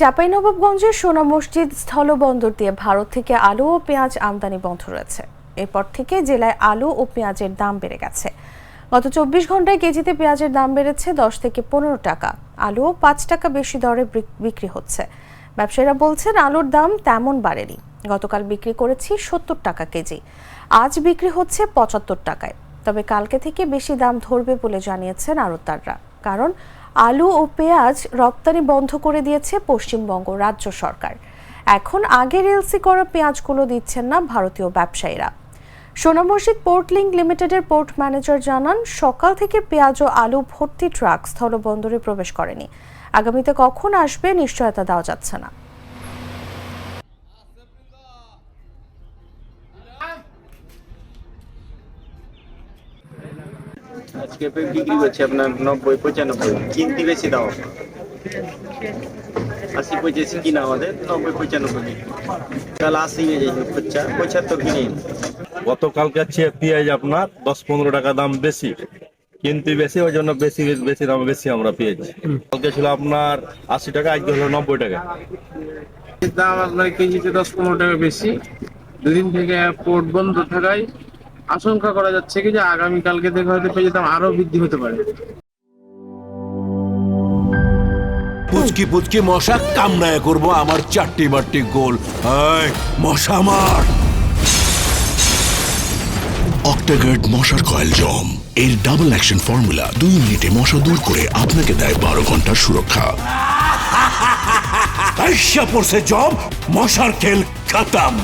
চাঁপাইনবাবগঞ্জের সোনা মসজিদ স্থলবন্দর দিয়ে ভারত থেকে আলু ও পেঁয়াজ আমদানি বন্ধ রয়েছে। এরপর থেকে জেলায় আলু ও পেঁয়াজের দাম বেড়ে গেছে। গত 24 ঘন্টায় কেজিতে পেঁয়াজের দাম বেড়েছে 10 থেকে 15 টাকা। আলুও 5 টাকা বেশি দরে বিক্রি হচ্ছে। ব্যবসায়ীরা বলছেন আলুর দাম তেমন বাড়েনি। গতকাল বিক্রি করেছি 70 টাকা কেজি, আজ বিক্রি হচ্ছে 75 টাকায়। তবে কালকে থেকে বেশি দাম ধরবে বলে জানিয়েছেন আড়তদাররা, কারণ আলু ও পেঁয়াজ রপ্তানি বন্ধ করে দিয়েছে পশ্চিমবঙ্গ রাজ্য সরকার। এখন আগের এলসি করা পেঁয়াজগুলো দিচ্ছেন না ভারতীয় ব্যবসায়ীরা। সোনা মসজিদ পোর্ট লিংক লিমিটেডের পোর্ট ম্যানেজার জানান, সকাল থেকে পেঁয়াজ ও আলু ভর্তি ট্রাক স্থলবন্দরে প্রবেশ করেনি। আগামীতে কখন আসবে নিশ্চয়তা দেওয়া যাচ্ছে না। আজকে বিক্রি করছে আপনার 90-95, কিনতে বেশি দাম 80-85 কিনা আমাদের 90-95 কাল 80 হয়ে যাচ্ছে, 75 কিনে। গতকালকে চেয়ে পেঁয়াজ আপনার 10-15 টাকা দাম বেশি, কিন্তু বেশি ওই জন্য বেশি দাম বেশি আমরা পেয়েছি। কালকে ছিল আপনার 80 টাকা, আজকে হলো 90 টাকা। দাম আপনার কেজিতে 10-15 টাকা বেশি। দুদিন থেকে পোর্ট বন্ধ থাকায় আশঙ্কা করা যাচ্ছে কি যে আগামীকালকে থেকে হয়তো পেঁয়াজের দাম আরো বৃদ্ধি হতে পারে। পুচকি পুচকি মশা কামড়ায় করবো আমার চারটি বাট্টি গোল। মশা মার অক্টাগার্ড মশার কয়েল জম এর ডাবল অ্যাকশন ফর্মুলা 2 মিনিটে মশা দূর করে আপনাকে দেয় 12 ঘন্টার সুরক্ষা। পড়ছে জম, মশার খেল খতম।